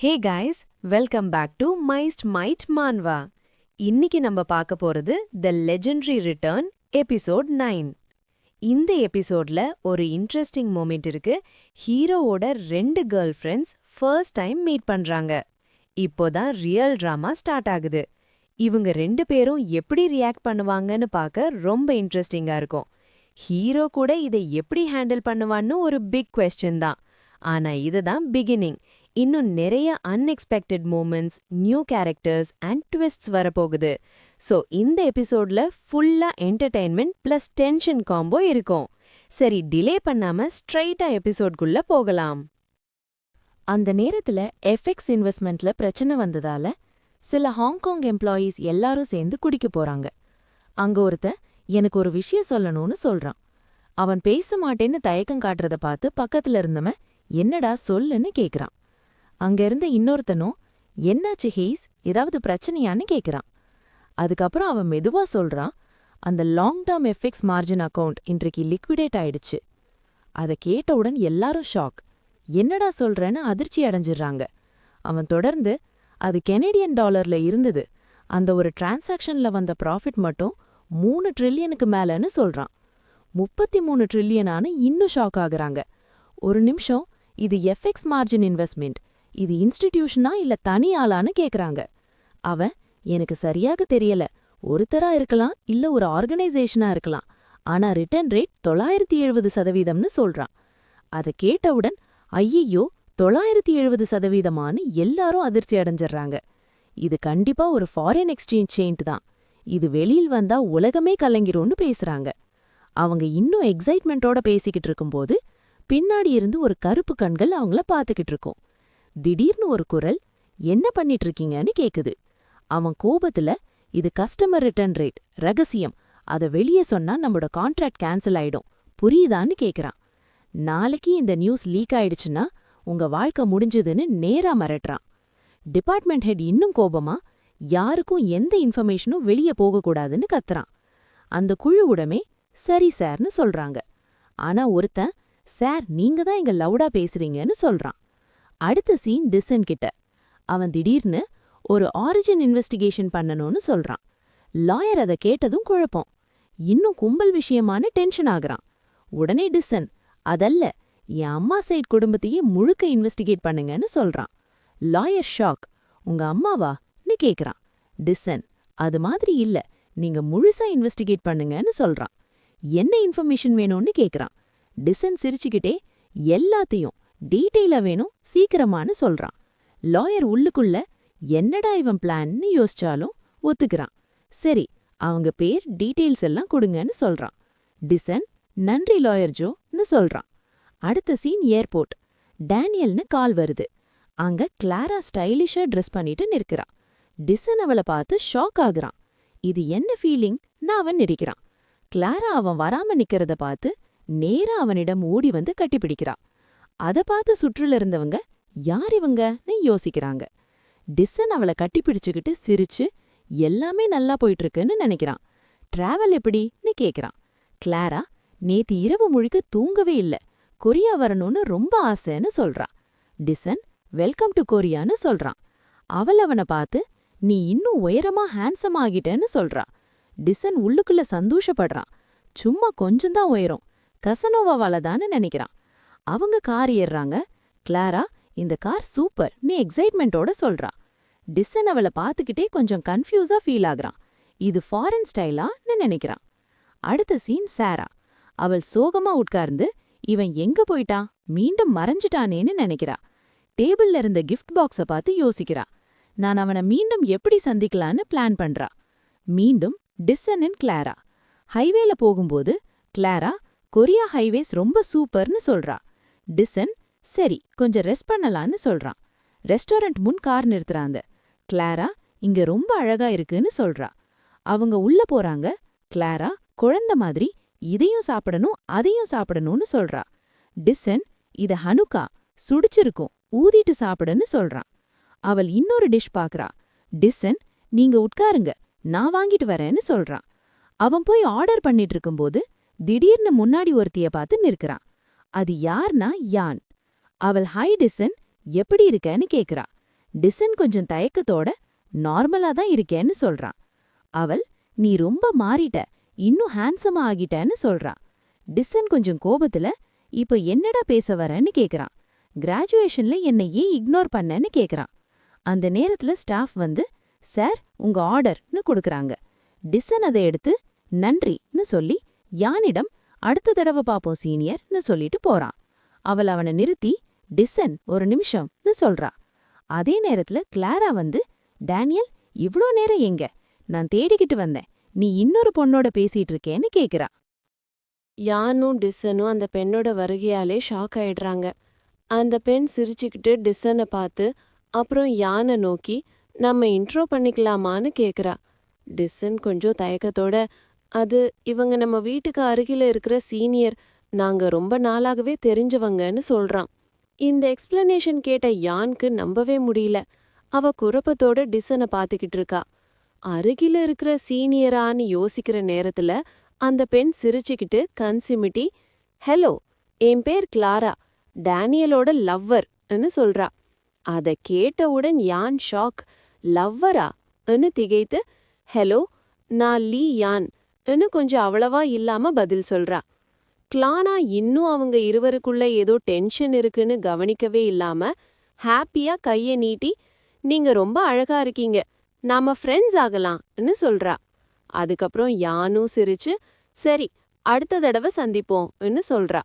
Hey guys, welcome back to மைஸ்ட் மைட் மான்வா. இன்னைக்கு நம்ம பார்க்க போறது த லெஜெண்டரி ரிட்டர்ன் எபிசோட் 9. இந்த எபிசோட்ல ஒரு இன்ட்ரெஸ்டிங் மொமெண்ட் இருக்கு. ஹீரோவோட 2 girl friends first time meet பண்றாங்க. இப்போதான் ரியல் டிராமா ஸ்டார்ட் ஆகுது. இவங்க 2 பேரும் எப்படி ரியாக்ட் பண்ணுவாங்கன்னு பார்க்க ரொம்ப இன்ட்ரெஸ்டிங்கா இருக்கும். ஹீரோ கூட இதை எப்படி ஹேண்டில் பண்ணுவான்னு ஒரு பிக் கொஸ்டின் தான். ஆனா இதுதான் பிகினிங். இன்னும் நிறைய unexpected moments, new characters and twists வரப்போகுது. ஸோ இந்த எபிசோட்ல ஃபுல்லா என்டர்டெயின்மெண்ட் பிளஸ் டென்ஷன் காம்போ இருக்கும். சரி, டிலே பண்ணாம ஸ்ட்ரைட்டா எபிசோட்குள்ள போகலாம். அந்த நேரத்துல எஃப்எக்ஸ் இன்வெஸ்ட்மெண்ட்ல பிரச்சனை வந்ததால சில ஹாங்காங் எம்ப்ளாயீஸ் எல்லாரும் சேர்ந்து குடிக்க போறாங்க. அங்க ஒருத்தன் எனக்கு ஒரு விஷயம் சொல்லணும்னு சொல்றான். அவன் பேச மாட்டேன்னு தயக்கம் காட்டுறத பார்த்து பக்கத்துல இருந்தவன் என்னடா சொல்லுன்னு கேக்குறான். அங்க இருந்த இன்னொருத்தனும் என்னாச்சு ஹெய்ஸ், ஏதாவது பிரச்சனையான்னு கேக்குறான். அதுக்கப்புறம் அவன் மெதுவா சொல்றான், அந்த long term FX margin account இன்றைக்கு லிக்விடேட் ஆயிடுச்சு. அதை கேட்டவுடன் எல்லாரும் ஷாக். என்னடா சொல்றேன்னு அதிர்ச்சி அடைஞ்சிடுறாங்க. அவன் தொடர்ந்து, அது கெனடியன் டாலர்ல இருந்தது, அந்த ஒரு டிரான்சாக்ஷன்ல வந்த ப்ராஃபிட் மட்டும் 3 ட்ரில்லியனுக்கு மேலன்னு சொல்றான். 33 ட்ரில்லியனானு இன்னும் ஷாக் ஆகுறாங்க. ஒரு நிமிஷம், இது எஃப்எக்ஸ் மார்ஜின் இன்வெஸ்ட்மெண்ட், இது இன்ஸ்டிடியூஷனா இல்ல தனி ஆளான்னு கேக்குறாங்க. அவன், எனக்கு சரியாக தெரியல, ஒருத்தரா இருக்கலாம் இல்ல ஒரு ஆர்கனைசேஷனா இருக்கலாம், ஆனா ரிட்டர்ன் ரேட் 970% சொல்றான். அதை கேட்டவுடன் ஐயோ 970%, எல்லாரும் அதிர்ச்சி அடைஞ்சிடுறாங்க. இது கண்டிப்பா ஒரு ஃபாரின் எக்ஸ்சேஞ்ச் செயின்ட் தான், இது வெளியில் வந்தா உலகமே கலங்கிரும்னு பேசுறாங்க. அவங்க இன்னும் எக்ஸைட்மெண்டோட பேசிக்கிட்டு இருக்கும்போது பின்னாடி இருந்து ஒரு கருப்பு கண்கள் அவங்கள பாத்துக்கிட்டு இருக்கும். திடீர்னு ஒரு குரல், என்ன பண்ணிட்டு இருக்கீங்கன்னு கேக்குது. அவன் கோபத்துல, இது கஸ்டமர் ரிட்டர்ன் ரேட், ரகசியம், அதை வெளியே சொன்னா நம்மளோட கான்ட்ராக்ட் கேன்சல் ஆயிடும், புரியுதான்னு கேக்குறான். நாளைக்கு இந்த நியூஸ் லீக் ஆயிடுச்சுன்னா உங்க வாழ்க்கை முடிஞ்சதுன்னு நேரா மிரட்டுறான். டிபார்ட்மெண்ட் ஹெட் இன்னும் கோபமா, யாருக்கும் எந்த இன்ஃபர்மேஷனும் வெளியே போகக்கூடாதுன்னு கத்துறான். அந்த குழுவுடமே சரி சார்னு சொல்றாங்க. ஆனா ஒருத்தன், சார் நீங்க தான் இங்க லவுடா பேசுறீங்கன்னு சொல்றான். அடுத்த சீன் டிசன் கிட்ட. அவன் திடீர்னு ஒரு ஆரிஜின் இன்வெஸ்டிகேஷன் பண்ணணும்னு சொல்றான். லாயர் அதை கேட்டதும் குழப்பம். இன்னும் கும்பல் விஷயமான டென்ஷன் ஆகுறான். உடனே டிசன், அதல்ல, என் அம்மா சைட் குடும்பத்தையே முழுக்க இன்வெஸ்டிகேட் பண்ணுங்கன்னு சொல்றான். லாயர் ஷாக், உங்க அம்மாவான்னு கேக்குறான். டிசன், அது மாதிரி இல்ல, நீங்க முழுசா இன்வெஸ்டிகேட் பண்ணுங்கன்னு சொல்றான். என்ன இன்ஃபர்மேஷன் வேணும்னு கேக்குறான். டிசன் சிரிச்சுக்கிட்டே, எல்லாத்தையும் டீட்டெயிலா வேணும், சீக்கிரமானு சொல்றான். லாயர் உள்ளுக்குள்ள என்னடா இவன் பிளான்னு யோசிச்சாலும் ஒத்துக்கிறான். சரி, அவங்க பேர் டீட்டெயில்ஸ் எல்லாம் கொடுங்கன்னு சொல்றான். டிசன், நன்றி லாயர் ஜோன்னு சொல்றான். அடுத்த சீன் ஏர்போர்ட். டேனியல்னு கால் வருது. அங்க கிளாரா ஸ்டைலிஷா ட்ரெஸ் பண்ணிட்டு நிற்கிறான். டிசன் அவளை பார்த்து ஷாக் ஆகுறான். இது என்ன ஃபீலிங்னு அவன் நினைக்கிறான். கிளாரா அவன் வராம நிக்கிறத பார்த்து நேரா அவனிடம் ஓடி வந்து கட்டிப்பிடிக்கிறான். அதை பார்த்து சுற்றுல இருந்தவங்க யார் இவங்கன்னு யோசிக்கிறாங்க. டிசன் அவளை கட்டிப்பிடிச்சுக்கிட்டு சிரிச்சு, எல்லாமே நல்லா போயிட்டு இருக்குன்னு நினைக்கிறான். டிராவல் எப்படின்னு கேக்குறான். கிளாரா, நேத்து இரவு முழுக்க தூங்கவே இல்ல, கொரியா வரணும்னு ரொம்ப ஆசைன்னு சொல்றான். டிசன், வெல்கம் டு கொரியான்னு சொல்றான். அவள் அவனை பார்த்து, நீ இன்னும் உயரமா ஹேண்ட்ஸம் ஆகிட்டேன்னு சொல்றா. டிசன் உள்ளுக்குள்ள சந்தோஷப்படுறான். சும்மா கொஞ்சம்தான் உயரம், கசனோவாவால தான்னு நினைக்கிறான். அவங்க கார் ஏறுறாங்க. கிளாரா, இந்த கார் சூப்பர் நீ எக்ஸைட்மெண்டோட சொல்றா. டிசன் அவளை பார்த்துக்கிட்டே கொஞ்சம் கன்ஃபியூஸா ஃபீல் ஆகுறான். இது ஃபாரின் ஸ்டைலான்னு நினைக்கிறான். அடுத்த சீன் சாரா. அவள் சோகமா உட்கார்ந்து, இவன் எங்க போயிட்டான், மீண்டும் மறைஞ்சிட்டானேன்னு நினைக்கிறா. டேபிள்ல இருந்த கிஃப்ட் பாக்ஸ பார்த்து யோசிக்கிறா. நான் அவனை மீண்டும் எப்படி சந்திக்கலான்னு பிளான் பண்றா. மீண்டும் டிசன் அண்ட் கிளாரா. ஹைவேல போகும்போது கிளாரா, கொரியா ஹைவேஸ் ரொம்ப சூப்பர்னு சொல்றா. டிசன், சரி கொஞ்சம் ரெஸ்ட் பண்ணலான்னு சொல்றான். ரெஸ்டாரண்ட் முன் கார் நிறுத்துறாங்க. கிளாரா, இங்க ரொம்ப அழகா இருக்குன்னு சொல்றா. அவங்க உள்ள போறாங்க. கிளாரா குழந்தை மாதிரி இதையும் சாப்பிடணும் அதையும் சாப்பிடணும்னு சொல்றா. டிசன், இத ஹனுக்கா, சுடிச்சிருக்கும், ஊதிட்டு சாப்பிடுன்னு சொல்றான். அவள் இன்னொரு டிஷ் பாக்குறா. டிசன், நீங்க உட்காருங்க, நான் வாங்கிட்டு வரேன்னு சொல்றான். அவன் போய் ஆர்டர் பண்ணிட்டு இருக்கும்போது திடீர்னு முன்னாடி ஒருத்திய பார்த்து நிற்கிறான். அது யார்னா யான். அவள் ஹை டிசன், எப்படி இருக்கன்னு கேக்குறா. டிசன் கொஞ்சம் தயக்கத்தோட நார்மலா தான் இருக்கேன்னு சொல்றான். அவள், நீ ரொம்ப மாறிட்ட, இன்னும் ஹேண்ட்ஸமா ஆகிட்டேன்னு சொல்றான். டிசன் கொஞ்சம் கோபத்துல, இப்ப என்னடா பேச வரேன்னு கேக்குறான். கிராஜுவேஷன்ல என்னை ஏன் இக்னோர் பண்ணேன்னு கேக்குறான். அந்த நேரத்துல ஸ்டாஃப் வந்து, சார் உங்க ஆர்டர்னு கொடுக்கறாங்க. டிசன் அதை எடுத்து நன்றின்னு சொல்லி யானிடம் அடுத்த தடவை பாப்போம் சீனியர்னு சொல்லிட்டு போறான். அவள் அவனை நிறுத்தி, டிசன் ஒரு நிமிஷம்னு சொல்றா. அதே நேரத்துல கிளாரா வந்து, டேனியல் இவ்ளோ நேரம் எங்க? நான் தேடிக்கிட்டு வந்தேன், நீ இன்னொரு பொண்ணோட பேசிட்டு இருக்கேன்னு கேக்குறா. யானும் டிசனும் அந்த பெண்ணோட வருகையாலே ஷாக் ஆயிடுறாங்க. அந்த பெண் சிரிச்சுக்கிட்டு டிசனை பார்த்து அப்புறம் யானை நோக்கி நம்ம இன்ட்ரோ பண்ணிக்கலாமான்னு கேக்குறா. டிசன் கொஞ்சம் தயக்கத்தோட, அது இவங்க நம்ம வீட்டுக்கு அருகில இருக்கிற சீனியர், நாங்க ரொம்ப நாளாகவே தெரிஞ்சவங்கன்னு சொல்றான். இந்த எக்ஸ்பிளனேஷன் கேட்ட யானுக்கு நம்பவே முடியல. அவ குழப்பத்தோட டிசனை பார்த்துக்கிட்டு இருக்கா. அருகில இருக்கிற சீனியரான்னு யோசிக்கிற நேரத்துல அந்த பெண் சிரிச்சுக்கிட்டு கண் சிமிட்டி, ஹலோ, என் பேர் கிளாரா, டேனியலோட லவ்வர்னு சொல்றா. அத கேட்டவுடன் யான் ஷாக். லவ்வரா?ன்னு திகைத்து, ஹலோ, நான் லீ யான் கொஞ்சம் அவ்வளவா இல்லாம பதில் சொல்றா. கிளானா இன்னும் அவங்க இருவருக்குள்ள ஏதோ டென்ஷன் இருக்குன்னு கவனிக்கவே இல்லாம ஹாப்பியா கைய நீட்டி, நீங்க ரொம்ப அழகா இருக்கீங்க, நாம ஃப்ரெண்ட்ஸ் ஆகலாம்னு சொல்றா. அதுக்கப்புறம் யானும் சிரிச்சு, சரி அடுத்த தடவை சந்திப்போம்னு சொல்றா.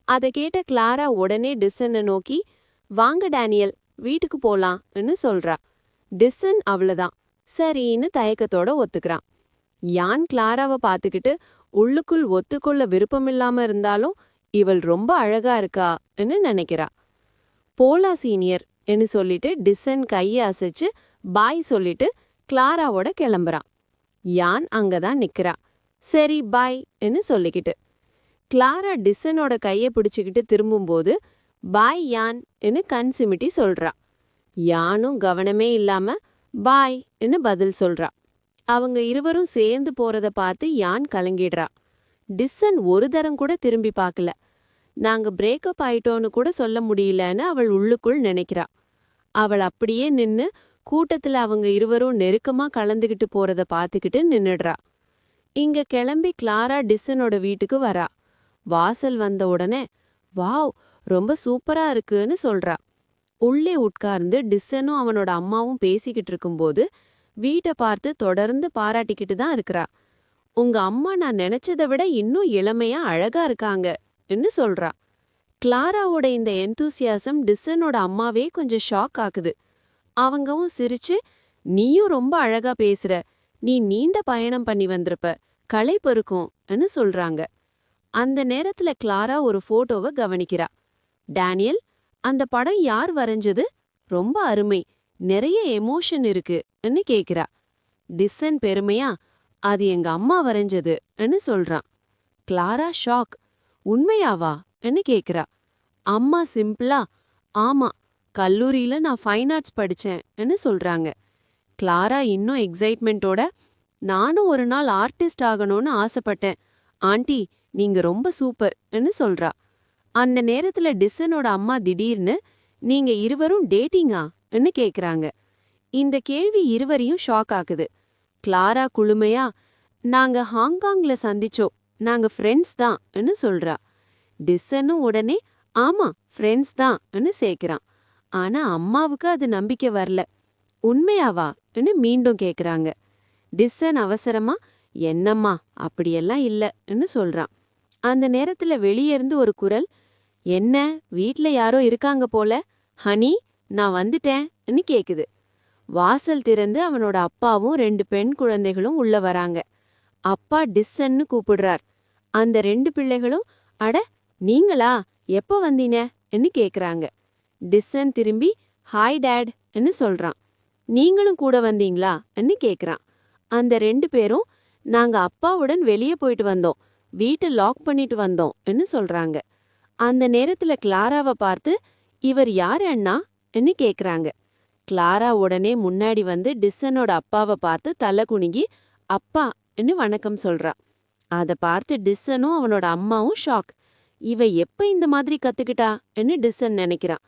அதை கேட்ட கிளாரா உடனே டிசனை நோக்கி, வாங்க டேனியல், வீட்டுக்கு போலாம்னு சொல்றா. டிசன் அவ்வளவுதான் சரின்னு தயக்கத்தோட ஒத்துக்கிறான். யான் கிளாராவை பார்த்துக்கிட்டு உள்ளுக்குள் ஒத்துக்கொள்ள விருப்பமில்லாம இருந்தாலும் இவள் ரொம்ப அழகா இருக்கான்னு நினைக்கிறா. போலா சீனியர் என்று சொல்லிட்டு டிசன் கையை அசைச்சு பாய் சொல்லிட்டு கிளாராவோட கிளம்புறான். யான் அங்கதான் நிக்கிறா. சரி பாய்ன்னு சொல்லிக்கிட்டு. கிளாரா டிசனோட கையை பிடிச்சுக்கிட்டு திரும்பும்போது பாய் யான்னு கண் சிமிட்டி சொல்றா. யானும் கவனமே இல்லாம பாய்ன்னு பதில் சொல்றா. அவங்க இருவரும் சேர்ந்து போறத பார்த்து யான் கலங்கிடுறா. டிசன் ஒரு தரம் கூட திரும்பி பார்க்கல. நாங்க பிரேக்கப் ஆயிட்டோன்னு கூட சொல்ல முடியலன்னு அவள் உள்ளுக்குள் நினைக்கிறா. அவள் அப்படியே நின்னு கூட்டத்துல அவங்க இருவரும் நெருக்கமா கலந்துகிட்டு போறத பார்த்துக்கிட்டு நின்னுடுறா. இங்க கிளம்பி கிளாரா டிசனோட வீட்டுக்கு வரா. வாசல் வந்த உடனே, வாவ், ரொம்ப சூப்பரா இருக்குன்னு சொல்றா. உள்ளே உட்கார்ந்து டிசனும் அவனோட அம்மாவும் பேசிக்கிட்டு இருக்கும்போது வீட்டை பார்த்து தொடர்ந்து பாராட்டிக்கிட்டு தான் இருக்கிறா. உங்க அம்மா நான் நினைச்சதை விட இன்னும் இளமையா அழகா இருக்காங்கன்னு சொல்றா. கிளாராவோட இந்த எந்தூசியாசம் டிசனோட அம்மாவே கொஞ்சம் ஷாக் ஆக்குது. அவங்கவும் சிரிச்சு, நீயும் ரொம்ப அழகா பேசுற, நீ நீண்ட பயணம் பண்ணி வந்திருப்ப, களைப்பு இருக்கும்னு சொல்றாங்க. அந்த நேரத்துல கிளாரா ஒரு போட்டோவை கவனிக்கிறா. டேனியல், அந்த படம் யார் வரைஞ்சது? ரொம்ப அருமை, நிறைய எமோஷன் இருக்குன்னு கேக்குறா. டிசன் பெருமையா, அது எங்க அம்மா வரைஞ்சதுன்னு சொல்றான். Clara shock. உண்மையாவான்னு கேக்குறா. அம்மா சிம்பிளா, ஆமா, கல்லூரியில நான் ஃபைன் ஆர்ட்ஸ் படிச்சேன்னு சொல்றாங்க. கிளாரா இன்னும் எக்ஸைட்மெண்ட்டோட, நானும் ஒரு நாள் ஆர்டிஸ்ட் ஆகணும்னு ஆசைப்பட்டேன், ஆண்டி நீங்க ரொம்ப சூப்பர்ன்னு சொல்றா. அந்த நேரத்துல டிசனோட அம்மா திடீர்னு, நீங்க இருவரும் டேட்டிங்கான்னு கேக்குறாங்க. இந்த கேள்வி இருவரையும் ஷாக் ஆக்குது. கிளாரா குளுமையா, நாங்க ஹாங்காங்ல சந்திச்சோம், நாங்க ஃப்ரெண்ட்ஸ் தான்னு சொல்றா. டிசனும் உடனே, ஆமா ஃப்ரெண்ட்ஸ் தான்னு சேர்க்கிறான். ஆனா அம்மாவுக்கு அது நம்பிக்கை வரல. உண்மையாவான்னு மீண்டும் கேக்குறாங்க. டிசன் அவசரமா, என்னம்மா அப்படியெல்லாம் இல்லன்னு சொல்றான். அந்த நேரத்துல வெளியே இருந்து ஒரு குரல், என்ன வீட்ல யாரோ இருக்காங்க போல, ஹனி நான் வந்துட்டேன்னு கேக்குது. வாசல் திறந்து அவனோட அப்பாவும் 2 பெண் குழந்தைகளும் உள்ள வராங்க. அப்பா டிசன்னு கூப்பிடுறார். அந்த 2 பிள்ளைகளும், அட நீங்களா, எப்போ வந்தீங்கன்னு கேக்குறாங்க. டிசன் திரும்பி ஹாய் டேட்ன்னு சொல்றான். நீங்களும் கூட வந்தீங்களான்னு கேக்குறான். அந்த 2 பேரும், நாங்க அப்பாவுடன் வெளியே போயிட்டு வந்தோம், வீட்டை லாக் பண்ணிட்டு வந்தோம்னு சொல்றாங்க. அந்த நேரத்துல கிளாராவை பார்த்து, இவர் யார் அண்ணான்னு கேக்குறாங்க. கிளாரா உடனே முன்னாடி வந்து டிசனோட அப்பாவை பார்த்து தலை குனிங்கி அப்பான்னு வணக்கம் சொல்றா. அதை பார்த்து டிசனும் அவனோட அம்மாவும் ஷாக். இவ எப்ப இந்த மாதிரி கத்துக்கிட்டான்னு டிசன் நினைக்கிறான்.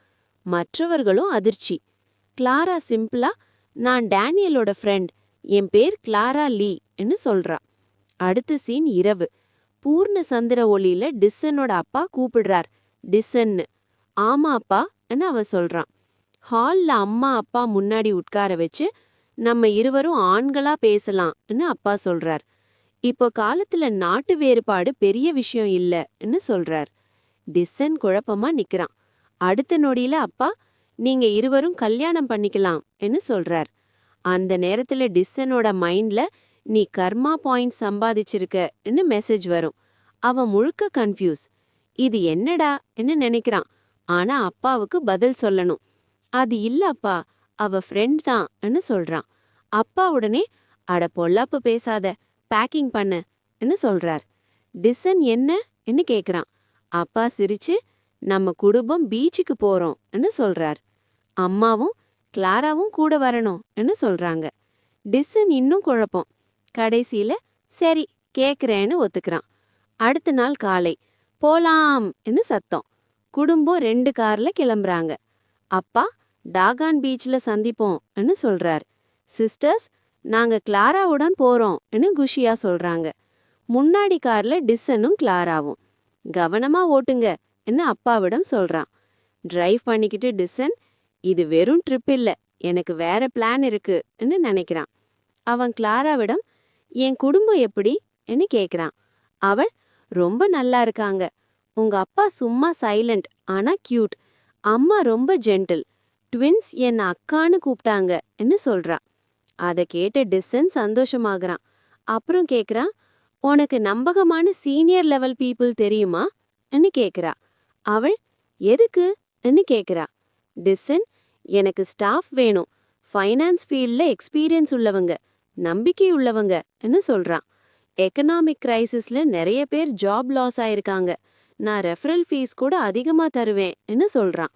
மற்றவர்களும் அதிர்ச்சி. கிளாரா சிம்பிளா, நான் டேனியலோட ஃப்ரெண்ட், என் பேர் கிளாரா லீன்னு சொல்றா. அடுத்த சீன் இரவு. பூர்ண சந்திர ஒளியில டிஸ்ஸனோட அப்பா கூப்பிடுறார், டிஸ்ஸன்னு. ஆமா அப்பான்னு அவ சொல்றான். ஹால்ல அம்மா அப்பா முன்னாடி உட்கார வச்சு, நம்ம இருவரும் ஆண்களா பேசலாம்னு அப்பா சொல்றார். இப்போ காலத்துல நாட்டு வேறுபாடு பெரிய விஷயம் இல்லன்னு சொல்றார். டிஸ்ஸன் குழப்பமா நிக்கிறான். அடுத்த நொடியில அப்பா, நீங்க இருவரும் கல்யாணம் பண்ணிக்கலாம்னு சொல்றார். அந்த நேரத்துல டிஸ்ஸனோட மைண்ட்ல நீ கர்மா பாயிண்ட் சம்பாதிச்சிருக்கன்னு மெசேஜ் வரும். அவன் முழுக்க கன்ஃபியூஸ். இது என்னடான்னு நினைக்கிறான். ஆனா அப்பாவுக்கு பதில் சொல்லணும். அது இல்ல அப்பா, அவ ஃப்ரெண்ட் தான்னு சொல்றான். அப்பா உடனே, அட பொல்லாப்பு பேசாத, பேக்கிங் பண்ணுன்னு சொல்றார். டிஸ்ஸன் என்னன்னு கேக்குறான். அப்பா சிரிச்சு, நம்ம குடும்பம் பீச்சுக்கு போறோம்னு சொல்றார். அம்மாவும் கிளாராவும் கூட வரணும்னு சொல்றாங்க. டிஸ்ஸன் இன்னும் குழப்பம். கடைசியில சரி கேக்குறேன்னு ஒத்துக்கிறான். அடுத்த நாள் காலை, போலாம்னு சத்தம். குடும்பம் 2 கார்ல கிளம்புறாங்க. அப்பா, டாகான் பீச்ல சந்திப்போம்னு சொல்றார். சிஸ்டர்ஸ், நாங்க கிளாராவுடன் போறோம்னு குஷியா சொல்றாங்க. முன்னாடி கார்ல டிஸ்ஸனும் கிளாராவும். கவனமா ஓட்டுங்கன்னு அப்பாவிடம் சொல்றான். டிரைவ் பண்ணிக்கிட்டு டிஸ்ஸன், இது வெறும் ட்ரிப் இல்ல, எனக்கு வேற பிளான் இருக்குன்னு நினைக்கிறான். அவன் கிளாராவிடம், என் குடும்பம் எப்படின்னு கேக்குறான். அவள், ரொம்ப நல்லா இருக்காங்க. உங்க அப்பா சும்மா சைலண்ட் ஆனா கியூட். அம்மா ரொம்ப ஜென்டில். ட்வின்ஸ் என்ன அக்கான்னு கூப்பிட்டாங்கன்னு சொல்றா. அதை கேட்ட டிஸ்ஸன் சந்தோஷமாகறான். அப்புறம் கேக்குறான், உனக்கு நம்பகமான சீனியர் லெவல் பீப்புள் தெரியுமான்னு கேக்குறா. அவள், எதுக்குன்னு கேக்குறா. டிஸ்ஸன், எனக்கு ஸ்டாஃப் வேணும், ஃபைனான்ஸ் ஃபீல்ட்ல எக்ஸ்பீரியன்ஸ் உள்ளவங்க, நம்பிக்கை உள்ளவங்கன்னு சொல்றான். எக்கனாமிக் கிரைசிஸ்ல நிறைய பேர் ஜாப் லாஸ் ஆயிருக்காங்க, நான் ரெஃபரல் ஃபீஸ் கூட அதிகமா தருவேன்னு சொல்றான்.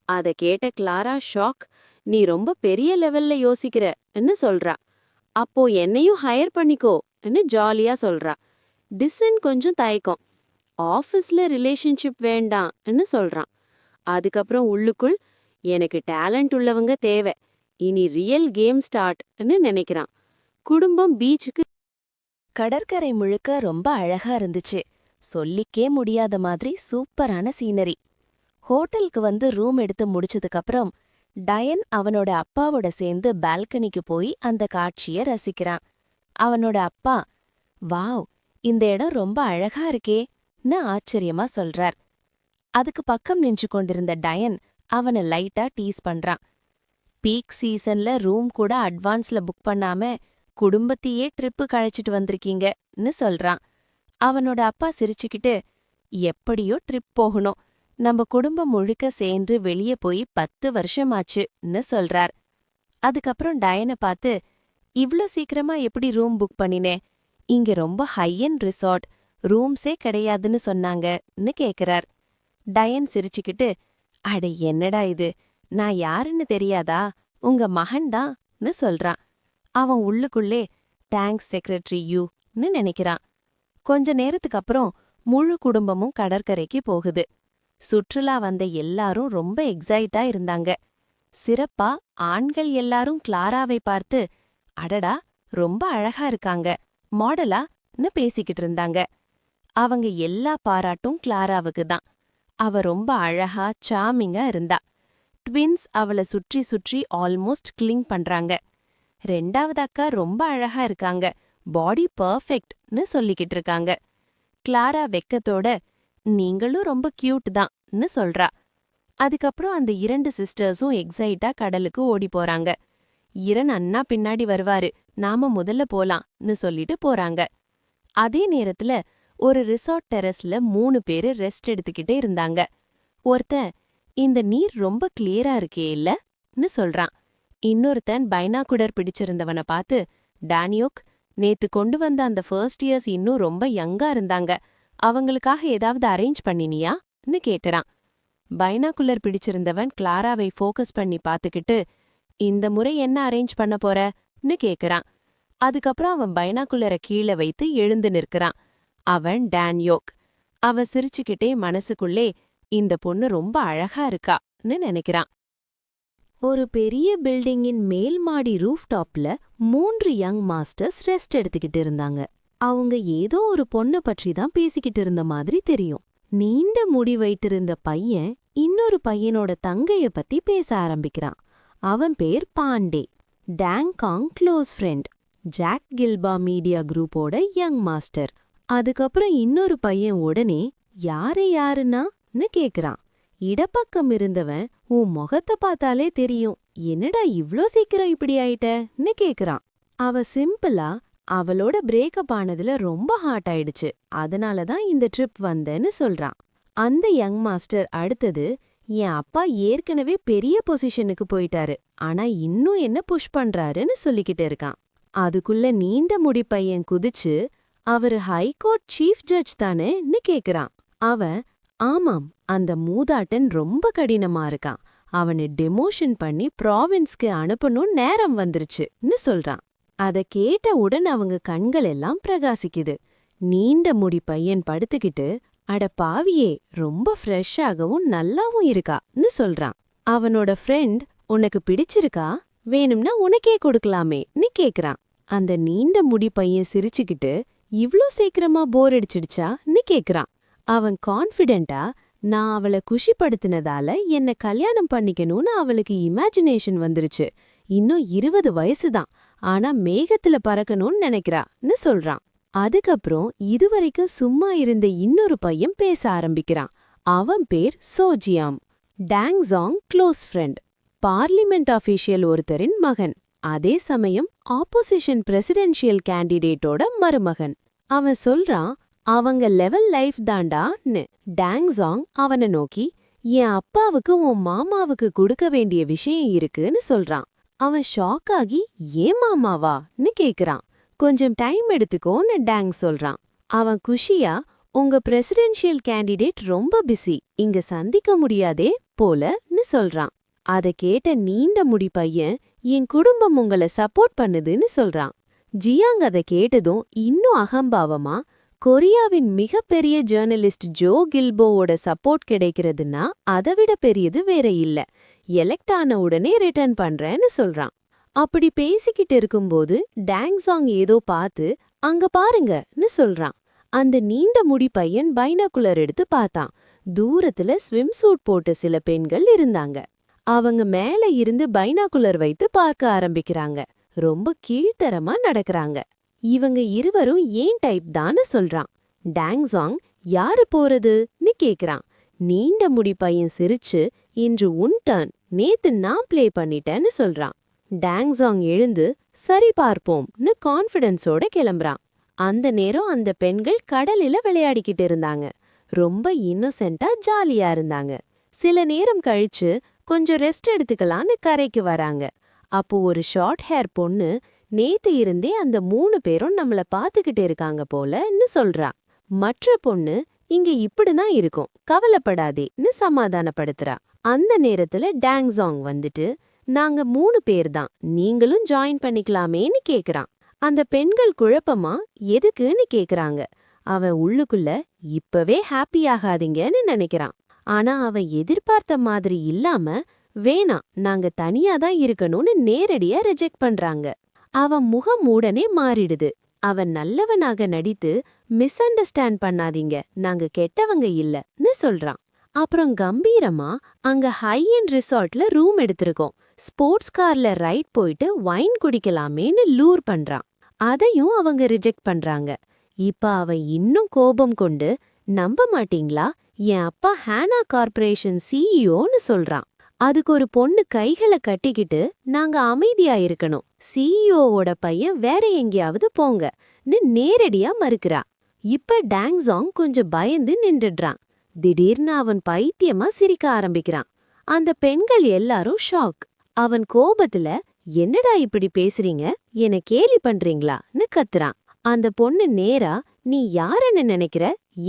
அதை கேட்ட கிளாரா ஷாக். நீ ரொம்ப பெரிய லெவல்ல யோசிக்கிறன்னு சொல்றா. அப்போ என்னையும் ஹையர் பண்ணிக்கோன்னு ஜாலியா சொல்றா. டிஸ்ஸன் கொஞ்சம் தயக்கம். ஆஃபீஸ்ல ரிலேஷன்ஷிப் வேண்டாம்னு சொல்றான். அதுக்கப்புறம் உள்ளுக்குள், எனக்கு டேலண்ட் உள்ளவங்க தேவை, இனி ரியல் கேம் ஸ்டார்ட்னு நினைக்கிறான். குடும்பம் பீச்சுக்கு. கடற்கரை முழுக்க ரொம்ப அழகா இருந்துச்சு. சொல்லிக்கே முடியாத மாதிரி சூப்பரான சீனரி. ஹோட்டலுக்கு வந்து ரூம் எடுத்து முடிச்சதுக்கப்புறம் டயன் அவனோட அப்பாவோட சேர்ந்து பால்கனிக்கு போய் அந்த காட்சிய ரசிக்கிறான். அவனோட அப்பா, வாவ், இந்த இடம் ரொம்ப அழகா இருக்கேன்னு ஆச்சரியமா சொல்றார். அதுக்கு பக்கம் நின்று கொண்டிருந்த டயன் அவனை லைட்டா டீஸ் பண்றான். பீக் சீசன்ல ரூம் கூட அட்வான்ஸ்ல புக் பண்ணாம குடும்பத்தையே ட்ரிப்பு கழைச்சிட்டு வந்திருக்கீங்கன்னு சொல்றான். அவனோட அப்பா சிரிச்சுக்கிட்டு, எப்படியோ ட்ரிப் போகணும், நம்ம குடும்பம் முழுக்க சேர்ந்து வெளியே போய் 10 வருஷமாச்சுன்னு சொல்றார். அதுக்கப்புறம் டயனை பார்த்து, இவ்ளோ சீக்கிரமா எப்படி ரூம் புக் பண்ணினே, இங்க ரொம்ப ஹை-எண்ட் ரிசார்ட், ரூம்ஸே கிடையாதுன்னு சொன்னாங்கன்னு கேக்குறார். டயன் சிரிச்சுக்கிட்டு, அட என்னடா இது, நான் யாருன்னு தெரியாதா, உங்க மகன்தான்னு சொல்றான். அவன் உள்ளுக்குள்ளே, தேங்க்ஸ் செக்ரட்டரி யூன்னு நினைக்கிறான். கொஞ்ச நேரத்துக்கு அப்புறம் முழு குடும்பமும் கடற்கரைக்கு போகுது. சுற்றுலா வந்த எல்லாரும் ரொம்ப எக்ஸைட்டா இருந்தாங்க. சிறப்பா ஆண்கள் எல்லாரும் கிளாராவை பார்த்து, அடடா ரொம்ப அழகா இருக்காங்க, மாடலான்னு பேசிக்கிட்டு இருந்தாங்க. அவங்க எல்லா பாராட்டும் கிளாராவுக்கு தான். அவ ரொம்ப அழகா சாமிங்கா இருந்தா. ட்வின்ஸ் அவளை சுற்றி சுற்றி ஆல்மோஸ்ட் கிளிங் பண்றாங்க. 2வது அக்கா ரொம்ப அழகா இருக்காங்க, பாடி பர்ஃபெக்ட்னு சொல்லிக்கிட்டு இருக்காங்க. கிளாரா வெக்கத்தோட, நீங்களும் ரொம்ப கியூட் தான்னு சொல்றா. அதுக்கப்புறம் அந்த 2 சிஸ்டர்ஸும் எக்ஸைட்டா கடலுக்கு ஓடி போறாங்க. இரன் அண்ணா பின்னாடி வருவாரு, நாம முதல்ல போலாம்னு சொல்லிட்டு போறாங்க. அதே நேரத்துல ஒரு ரிசார்ட் டெரஸ்ல 3 பேரு ரெஸ்ட் எடுத்துக்கிட்டே இருந்தாங்க. ஒருத்தன், இந்த நீர் ரொம்ப கிளியரா இருக்கே இல்லன்னு சொல்றான். இன்னொருத்தன் பைனாகுலர் பிடிச்சிருந்தவனை பார்த்து, டானியோக், நேத்து கொண்டு வந்த அந்த ஃபர்ஸ்ட் இயர்ஸ் இன்னும் ரொம்ப யங்கா இருந்தாங்க, அவங்களுக்காக ஏதாவது அரேஞ்ச் பண்ணினியான்னு கேட்டுறான். பைனாகுலர் பிடிச்சிருந்தவன் கிளாராவை ஃபோக்கஸ் பண்ணி பார்த்துக்கிட்டு, இந்த முறை என்ன அரேஞ்ச் பண்ண போறன்னு கேக்குறான். அதுக்கப்புறம் அவன் பைனாகுலரை கீழே வைத்து எழுந்து நிற்கிறான். அவன் டானியோக். அவ சிரிச்சுக்கிட்டே மனசுக்குள்ளே, இந்த பொண்ணு ரொம்ப அழகா இருக்கான்னு நினைக்கிறான். ஒரு பெரிய பில்டிங்கின் மேல் மாடி ரூஃப்டாப்ல 3 யங் மாஸ்டர்ஸ் ரெஸ்ட் எடுத்துக்கிட்டு இருந்தாங்க. அவங்க ஏதோ ஒரு பொண்ண பற்றி தான் பேசிக்கிட்டு இருந்த மாதிரி தெரியும். நீண்ட முடி வைத்திருந்த பையன் இன்னொரு பையனோட தங்கைய பத்தி பேச ஆரம்பிக்கிறான். அவன் பேர் பாண்டே, டேங்காங் க்ளோஸ் ஃப்ரெண்ட், ஜாக் கில்பா மீடியா குரூப்போட யங் மாஸ்டர். அதுக்கப்புறம் இன்னொரு பையன் உடனே யாருன்னா கேக்குறான். இடப்பக்கம் இருந்தவன் உன் முகத்தை பார்த்தாலே தெரியும், என்னடா இவ்ளோ சீக்கிரம் இப்படி ஆயிட்டன்னு கேக்குறான். அவ சிம்பிளா அவளோட பிரேக்கப் ஆனதுல ரொம்ப ஹார்ட் ஆயிடுச்சு, அதனாலதான் இந்த ட்ரிப் வந்தேன்னு சொல்றான். அந்த யங் மாஸ்டர் அடுத்தது, என் அப்பா ஏற்கனவே பெரிய பொசிஷனுக்கு போயிட்டாரு, ஆனா இன்னும் என்ன புஷ் பண்றாருன்னு சொல்லிக்கிட்டு இருக்கான். அதுக்குள்ள நீண்ட முடி பையன் குதிச்சு, அவரு ஹைகோர்ட் சீஃப் ஜட்ஜ் தானேன்னு கேக்குறான். அவன், ஆமாம், அந்த மூதாட்டன் ரொம்ப கடினமா இருக்கான், அவனை டெமோஷன் பண்ணி ப்ராவின்ஸ்க்கு அனுப்பணும் நேரம் வந்துருச்சுன்னு சொல்றான். அத கேட்டவுடன் அவங்க கண்கள் எல்லாம் பிரகாசிக்குது. நீண்ட முடி பையன் படுத்துக்கிட்டு, அட பாவியே, ரொம்ப ஃப்ரெஷ்ஷாகவும் நல்லாவும் இருக்கான்னு சொல்றான். அவனோட ஃப்ரெண்ட், உனக்கு பிடிச்சிருக்கா, வேணும்னா உனக்கே கொடுக்கலாமேன்னு கேக்குறான். அந்த நீண்ட முடி பையன் சிரிச்சுக்கிட்டு, இவ்ளோ சீக்கிரமா போர் அடிச்சிடுச்சான்னு கேக்குறான். அவன் கான்ஃபிடென்ட்டா, நான் அவளை குஷிப்படுத்தினதால என்ன கல்யாணம் பண்ணிக்கணும்னு அவளுக்கு இமேஜினேஷன் வந்துருச்சு, இன்னும் 20 வயசுதான், ஆனா மேகத்துல பறக்கணும்னு நினைக்கிறான்னு சொல்றான். அதுக்கப்புறம் இதுவரைக்கும் சும்மா இருந்த இன்னொரு பையன் பேச ஆரம்பிக்கிறான். அவன் பேர் சோஜியாம், டேங்ஸாங் க்ளோஸ் ஃப்ரெண்ட், பார்லிமெண்ட் ஆஃபீஷியல் ஒருத்தரின் மகன், அதே சமயம் ஆப்போசிஷன் பிரசிடென்ஷியல் கேண்டிடேட்டோட மருமகன். அவன் சொல்றான், அவங்க லெவல் லைஃப் தாண்டான்னு. டேங்ஸாங் அவனை நோக்கி, என் அப்பாவுக்கு உன் மாமாவுக்கு கொடுக்க வேண்டிய விஷயம் இருக்குன்னு சொல்றான். அவன் ஷாக் ஆகி, ஏன் மாமாவான்னு கேக்குறான். கொஞ்சம் டைம் எடுத்துக்கோன்னு டேங் சொல்றான். அவன் குஷியா, உங்க பிரசிடென்ஷியல் கேண்டிடேட் ரொம்ப பிஸி, இங்க சந்திக்க முடியாதே போலன்னு சொல்றான். அத கேட்ட நீண்ட முடி பையன், என் குடும்பம் உங்களை சப்போர்ட் பண்ணுதுன்னு சொல்றான். ஜியாங் அத கேட்டதும் இன்னும் அகம்பாவமா, கொரியாவின் மிகப்பெரிய ஜேர்னலிஸ்ட் ஜோ கில்போவோட சப்போர்ட் கிடைக்கிறதுன்னா அதைவிட பெரியது வேற இல்ல, எலெக்ட் ஆன உடனே ரிட்டர்ன் பண்றேன்னு சொல்றான். அப்படி பேசிக்கிட்டு இருக்கும்போது டேங்ஸாங் ஏதோ பார்த்து, அங்க பாருங்கன்னு சொல்றான். அந்த நீண்ட முடி பையன் பைனாகுலர் எடுத்து பார்த்தான். தூரத்துல ஸ்விம் சூட் போட்ட சில பெண்கள் இருந்தாங்க. அவங்க மேல இருந்து பைனாகுலர் வைத்து பார்க்க ஆரம்பிக்கிறாங்க. ரொம்ப கீழ்த்தரமா நடக்கறாங்க. இவங்க இருவரும் ஏன் டைப் தான்னு சொல்றான். டேங்ஸாங், யாரு போறதுன்னு கேக்குறான். நீண்ட முடி பையன் சிரிச்சு, இன்று உன் டர்ன், நேத்து நான் ப்ளே பண்ணிட்டேன்னு சொல்றான். டேங்ஸாங் எழுந்து, சரி பார்ப்போம்னு கான்ஃபிடன்ஸோட கிளம்புறான். அந்த நேரம் அந்த பெண்கள் கடலில விளையாடிக்கிட்டு இருந்தாங்க. ரொம்ப இன்னோசென்ட்டா ஜாலியா இருந்தாங்க. சில நேரம் கழிச்சு கொஞ்சம் ரெஸ்ட் எடுத்துக்கலான்னு கரைக்கு வராங்க. அப்போ ஒரு ஷார்ட் ஹேர் பொண்ணு, நேத்து இருந்தே அந்த 3 பேரும் நம்மள பாத்துக்கிட்டு இருக்காங்க போலன்னு சொல்றா. மற்ற பொண்ணு, இங்க இப்படிதான் இருக்கும், கவலைப்படாதேன்னு சமாதானப்படுத்துறா. அந்த நேரத்துல டேங்ஸாங் வந்துட்டு, நாங்க 3 பேர் தான், நீங்களும் ஜாயின் பண்ணிக்கலாமேன்னு கேக்குறான். அந்த பெண்கள் குழப்பமா எதுக்குன்னு கேக்குறாங்க. அவன் உள்ளுக்குள்ள, இப்பவே ஹாப்பி ஆகாதீங்கன்னு நினைக்கிறான். ஆனா அவன் எதிர்பார்த்த மாதிரி இல்லாம, வேணாம், நாங்க தனியா தான் இருக்கணும்னு நேரடியா ரிஜெக்ட் பண்றாங்க. அவன் முகம் உடனே மாறிடுது. அவன் நல்லவனாக நடித்து, மிஸ் அண்டர்ஸ்டாண்ட் பண்ணாதீங்க, நாங்க கெட்டவங்க இல்லன்னு சொல்றான். அப்புறம் கம்பீரமா, அங்க ஹை எண்ட் ரிசார்ட்ல ரூம் எடுத்திருக்கோம், ஸ்போர்ட்ஸ் கார்ல ரைட் போயிட்டு வைன் குடிக்கலாமேன்னு லூர் பண்றான். அதையும் அவங்க ரிஜெக்ட் பண்றாங்க. இப்ப அவன் இன்னும் கோபம் கொண்டு, நம்ப மாட்டீங்களா, என் அப்பா ஹானா கார்ப்பரேஷன் சிஇஓன்னு சொல்றான். அதுக்கு ஒரு பொண்ணு கைகளை கட்டிக்கிட்டு, நாங்க அமைதியா இருக்கணும், சிஇஓவோட பையன் வேற எங்கேயாவது போங்கன்னு நேரடியா மறுக்கிறா. இப்ப டேங்ஸாங் கொஞ்சம் பயந்து நின்றுடுறான். திடீர்னு அவன் பைத்தியமா சிரிக்க ஆரம்பிக்கிறான். அந்த பெண்கள் எல்லாரும் ஷாக். அவன் கோபத்துல, என்னடா இப்படி பேசுறீங்க, என்ன கேலி பண்றீங்களான்னு கத்துறான். அந்த பொண்ணு நேரா, நீ யாருன்னு நினைக்கிற,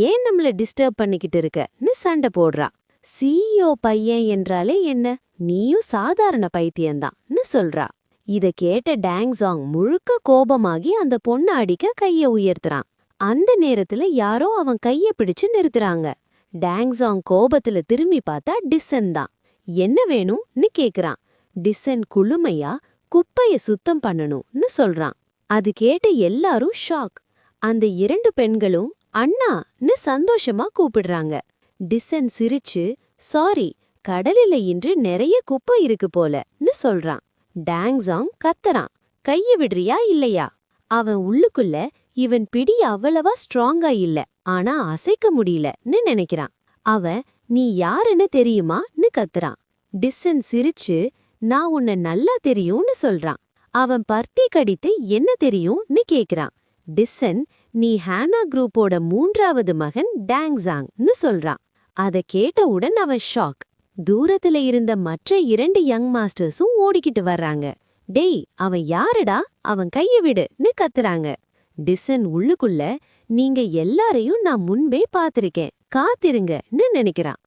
ஏன் நம்மள டிஸ்டர்ப் பண்ணிக்கிட்டு இருக்கன்னு சண்டை போடுறா. சிஇஓ பையன் என்றாலே என்ன, நீயும் சாதாரண பைத்தியம்தான்னு சொல்றா. இத கேட்ட டேங்ஸாங் முழுக்க கோபமாகி அந்த பொண்ணு அடிக்க கைய உயர்த்துறான். அந்த நேரத்துல யாரோ அவன் கைய பிடிச்சு நிறுத்துறாங்க. டேங்ஸாங் கோபத்துல திரும்பி பார்த்தா டிசன் தான். என்ன வேணும்னு கேக்குறான். டிசன் குளுமையா குப்பைய சுத்தம் பண்ணணும்னு சொல்றான். அது கேட்ட எல்லாரும் ஷாக். அந்த 2 பெண்களும் அண்ணான்னு சந்தோஷமா கூப்பிடுறாங்க. டிசன் சிரிச்சு, சாரி, கடலில இன்று நிறைய குப்பை இருக்கு போலன்னு சொல்றான். டாங்ஸாங் கத்தறான், கைய விடுறியா இல்லையா? அவன் உள்ளுக்குள்ள இவன் பிடி அவ்வளவா ஸ்ட்ராங்கா இல்ல, ஆனா அசைக்க முடியலன்னு நினைக்கிறான். அவன், நீ யாருன்னு தெரியுமான்னு கத்துறான். டிசன் சிரிச்சு, நான் உன்னை நல்லா தெரியும்னு சொல்றான். அவன் பர்த்தி கடித்து என்ன தெரியும்னு கேக்குறான். டிசன், நீ ஹானா குரூப்போட 3வது மகன் டாங்ஸாங்னு சொல்றான். அத கேட்டவுடன் அவன் ஷாக். தூரத்துல இருந்த மற்ற 2 யங் மாஸ்டர்ஸும் ஓடிக்கிட்டு வர்றாங்க. டேய், அவன் யாருடா, அவன் கைய விடுன்னு கத்துறாங்க. டிசன் உள்ளுக்குள்ள, நீங்க எல்லாரையும் நான் முன்பே பாத்திருக்கேன், காத்திருங்கன்னு நினைக்கிறான்.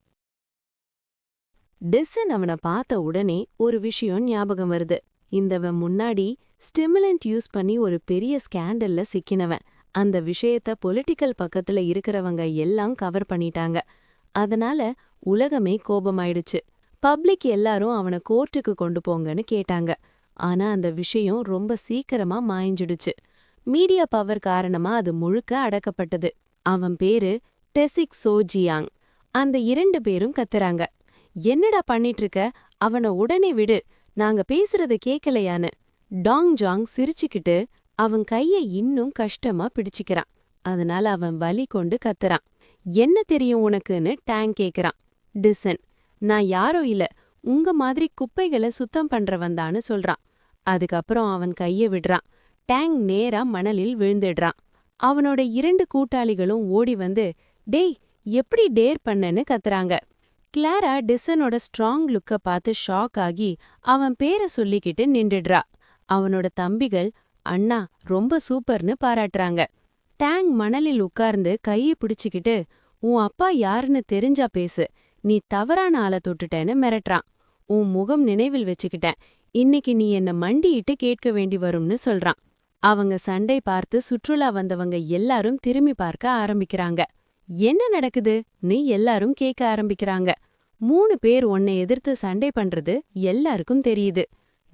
டிசன் அவனை பார்த்த உடனே ஒரு விஷயம் ஞாபகம் வருது. இந்தவன் முன்னாடி ஸ்டிமுலண்ட் யூஸ் பண்ணி ஒரு பெரிய ஸ்கேண்டல்ல சிக்கினவன். அந்த விஷயத்த பொலிட்டிக்கல் பக்கத்துல இருக்கிறவங்க எல்லாம் கவர் பண்ணிட்டாங்க. அதனால உலகமே கோபமாயிடுச்சு. பப்ளிக் எல்லாரும் அவனை கோர்ட்டுக்கு கொண்டு போங்கன்னு கேட்டாங்க. ஆனா அந்த விஷயம் ரொம்ப சீக்கிரமா மாய்ஞ்சிடுச்சு. மீடியா பவர் காரணமா அது முழுக்க அடக்கப்பட்டது. அவன் பேரு டெசிக் சோஜியாங். அந்த 2 பேரும் கத்துறாங்க, என்னடா பண்ணிட்டு இருக்க, அவனை உடனே விடு, நாங்க பேசுறத கேக்கலையான்னு. டாங் ஜாங் சிரிச்சுக்கிட்டு அவன் கைய இன்னும் கஷ்டமா பிடிச்சிக்கிறான். அதனால அவன் வலி கொண்டு கத்துறான். என்ன தெரியும் உனக்குன்னு டேங் கேக்குறான். டிசன், நான் யாரோ இல்ல, உங்க மாதிரி குப்பைகளை சுத்தம் பண்றவன்தான்னு சொல்றான். அதுக்கப்புறம் அவன் கைய விடுறான். டேங் நேரா மணலில் விழுந்துடுறான். அவனோட 2 கூட்டாளிகளும் ஓடி வந்து, டேய், எப்படி டேர் பண்ணன்னு கத்துறாங்க. கிளாரா டிசனோட ஸ்ட்ராங் லுக்க பார்த்து ஷாக் ஆகி அவன் பேரை சொல்லிக்கிட்டு நின்றுடுறா. அவனோட தம்பிகள், அண்ணா ரொம்ப சூப்பர்னு பாராட்டுறாங்க. டேங் மணலில் உட்கார்ந்து கையை பிடிச்சுக்கிட்டு, உன் அப்பா யாருன்னு தெரிஞ்சா பேசு, நீ தவறான ஆளை தொட்டுட்டேன்னு மிரட்டுறான். உன் முகம் நினைவில் வச்சுக்கிட்டேன், இன்னைக்கு நீ என்ன மண்டியிட்டு கேட்க வேண்டி வரும்னு சொல்றான். அவங்க சண்டை பார்த்து சுற்றுலா வந்தவங்க எல்லாரும் திரும்பி பார்க்க ஆரம்பிக்கிறாங்க. என்ன நடக்குதுன்னு எல்லாரும் கேட்க ஆரம்பிக்கிறாங்க. 3 பேர் உன்னை எதிர்த்து சண்டை பண்றது எல்லாருக்கும் தெரியுது.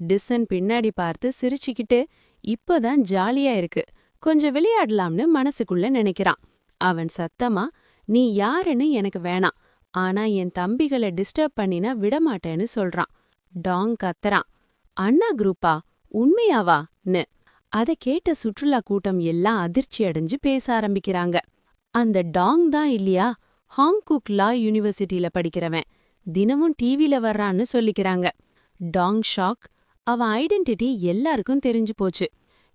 டிசன் பின்னாடி பார்த்து சிரிச்சுக்கிட்டு, இப்பதான் ஜாலியா இருக்கு, கொஞ்சம் விளையாடலாம்னு மனசுக்குள்ள நினைக்கிறான். அவன் சத்தமா, நீ யாருன்னு எனக்கு வேணாம், ஆனா என் தம்பிகளை டிஸ்டர்ப் பண்ணினா விடமாட்டேன்னு சொல்றான். டாங் கத்துறான், அண்ணா குரூப்பா, உண்மையாவான்னு. அத கேட்ட சுற்றுலா கூட்டம் எல்லாம் அதிர்ச்சி அடைஞ்சு பேச ஆரம்பிக்கிறாங்க. அந்த டாங் தான் இல்லையா, ஹாங்குக் லா யூனிவர்சிட்டியில படிக்கிறவன், தினமும் டிவில வர்றான்னு சொல்லிக்கிறாங்க. Tang shock. அவன் ஐடென்டிட்டி எல்லாருக்கும் தெரிஞ்சு போச்சு.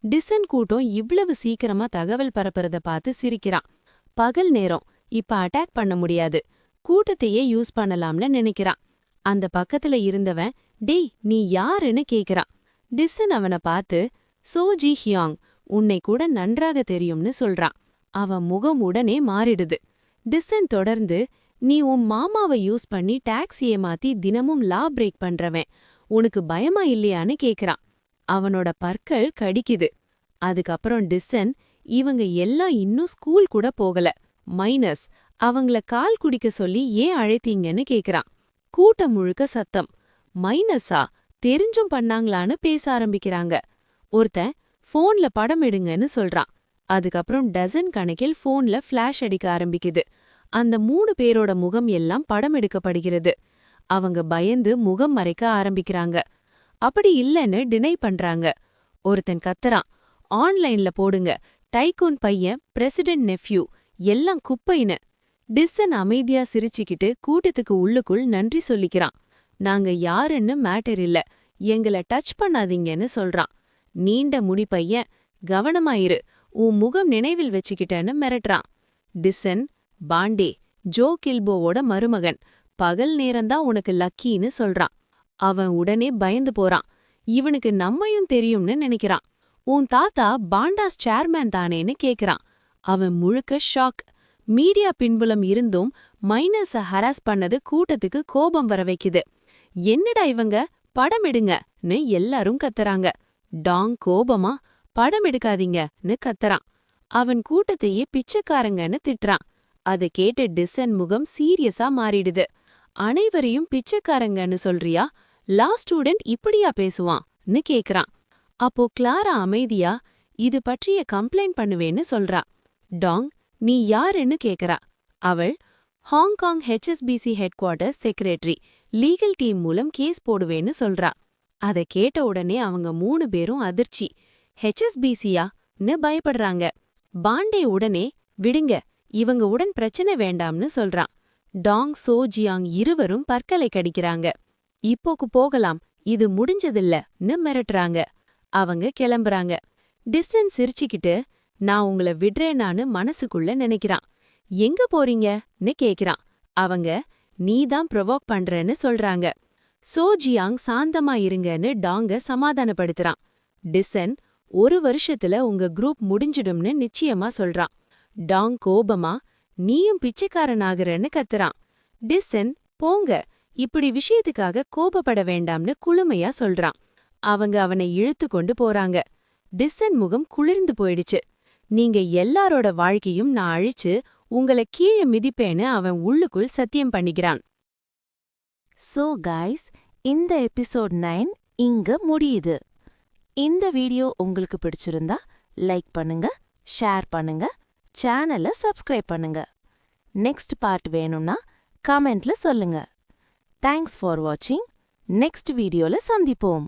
டிசன் கூட்டம் இவ்வளவு சீக்கிரமா தகவல் பரப்புறத பார்த்து சிரிக்கிறான். பகல் நேரம், இப்ப அட்டாக் பண்ண முடியாது, கூட்டத்தையே யூஸ் பண்ணலாம்னு நினைக்கிறான். அந்த பக்கத்துல இருந்தவன், டேய், நீ யாருன்னு கேக்குறான். டிசன் அவனை பார்த்து, சோஜி ஹியாங், உன்னை கூட நன்றாக தெரியும்னு சொல்றான். அவன் முகம் உடனே மாறிடுது. டிசன் தொடர்ந்து, நீ உன் மாமாவை யூஸ் பண்ணி டாக்ஸி ஏமாத்தி தினமும் லா பிரேக் பண்றவன், உனக்கு பயமா இல்லையான்னு கேக்குறான். அவனோட பற்கள் கடிக்குது. அதுக்கப்புறம் டிசன், இவங்க எல்லாம் இன்னும் ஸ்கூல் கூட போகல, மைனஸ், அவங்கள கால் குடிக்க சொல்லி ஏன் அழைத்தீங்கன்னு கேக்குறான். கூட்டம் முழுக்க சத்தம். மைனஸா, தெரிஞ்சும் பண்ணாங்களான்னு பேச ஆரம்பிக்கிறாங்க. ஒருத்தன், போன்ல படம் எடுங்கன்னு சொல்றான். அதுக்கப்புறம் டசன் கணக்கில் போன்ல ஃபிளாஷ் அடிக்க ஆரம்பிக்குது. அந்த 3 பேரோட முகம் எல்லாம் படம் எடுக்கப்படுகிறது. அவங்க பயந்து முகம் மறைக்க ஆரம்பிக்கிறாங்க. அப்படி இல்லைன்னு டினை பண்றாங்க. ஒருத்தன் கத்துறான், ஆன்லைன்ல போடுங்க, டைகூன் பையன், பிரசிடென்ட் நெஃப்யூ, எல்லாம் குப்பைன்னு. டிசன் அமைதியா சிரிச்சுக்கிட்டு கூட்டத்துக்கு உள்ளுக்குள் நன்றி சொல்லிக்கிறான். நாங்க யாருன்னு மேட்டர் இல்ல, எங்களை டச் பண்ணாதீங்கன்னு சொல்றான். நீண்ட முடி பையன், கவனமாயிரு, உன் முகம் நினைவில் வச்சுக்கிட்டேன்னு மிரட்டுறான். டிசன், பாண்டே, ஜோ கில்போவோட மருமகன், பகல் நேரம்தான் உனக்கு லக்கின்னு சொல்றான். அவன் உடனே பயந்து போறான். இவனுக்கு நம்மையும் தெரியும்னு நினைக்கிறான். உன் தாத்தா பாண்டாஸ் சேர்மேன் தானேன்னு கேக்குறான். அவன் முழுக்க ஷாக். மீடியா பின்புலம் இருந்தும் மைனஸ ஹராஸ் பண்ணது கூட்டத்துக்கு கோபம் வர வைக்குது. என்னடா இவங்க, படம் எடுங்கன்னு எல்லாரும் கத்துறாங்க. டாங் கோபமா, படம் எடுக்காதீங்கன்னு கத்துறான். அவன் கூட்டத்தையே பிச்சைக்காரங்கன்னு திட்டுறான். அதை கேட்டு டிசன் முகம் சீரியஸா மாறிடுது. அனைவரையும் பிச்சைக்காரங்கன்னு சொல்றியா, லா ஸ்டூடெண்ட் இப்படியா பேசுவான்னு கேக்குறான். அப்போ கிளாரா அமைதியா இது பற்றிய கம்ப்ளைண்ட் பண்ணுவேன்னு சொல்றா. டாங் நீ யாருன்னு கேக்குறா. அவள் Hong Kong HSBC head quarters secretary, legal team மூலம் கேஸ் போடுவேன்னு சொல்றா. அத கேட்ட உடனே அவங்க 3 பேரும் அதிர்ச்சி. HSBCயா?ன்னு பயப்படுறாங்க. பாண்டே உடனே விடுங்க, இவங்க உடன் பிரச்சனை வேண்டாம்னு சொல்றான். டாங் சோ ஜியாங் இருவரும் பற்களை கடிக்கிறாங்க. இப்போக்கு போகலாம், இது முடிஞ்சதில்லன்னு மிரட்டுறாங்க. அவங்க கிளம்புறாங்க. டிஸ்டன் சிரிச்சுக்கிட்டு நான் உங்கள விடுறேனான்னு மனசுக்குள்ள நினைக்கிறான். எங்க போறீங்கன்னு கேக்குறான். அவங்க நீதான் ப்ரொவோக் பண்றேன்னு சொல்றாங்க. சோ ஜியாங் சாந்தமா இருங்கன்னு டாங்க சமாதானப்படுத்துறான். டிசன் 1 வருஷத்துல உங்க குரூப் முடிஞ்சிடும்னு நிச்சயமா சொல்றான். டாங் கோபமா நீயும் பிச்சைக்காரனாகிறன்னு கத்துறான். டிசன் போங்க, இப்படி விஷயத்துக்காக கோபப்பட வேண்டாம்னு குளுமையா சொல்றான். அவங்க அவனை இழுத்து கொண்டு போறாங்க. டிசன் முகம் குளிர்ந்து போயிடுச்சு. நீங்க எல்லாரோட வாழ்க்கையும் நான் அழிச்சு உங்களை கீழே மிதிப்பேன்னு அவன் உள்ளுக்குள் சத்தியம் பண்ணிக்கிறான். சோ கைஸ், இந்த எபிசோட் 9 இங்க முடியுது. இந்த வீடியோ உங்களுக்கு பிடிச்சிருந்தா லைக் பண்ணுங்க, ஷேர் பண்ணுங்க, சேனலை சப்ஸ்கிரைப் பண்ணுங்க. நெக்ஸ்ட் பார்ட் வேணும்னா கமெண்ட்ல சொல்லுங்க. தேங்க்ஸ் ஃபார் வாட்சிங். நெக்ஸ்ட் வீடியோல சந்திப்போம்.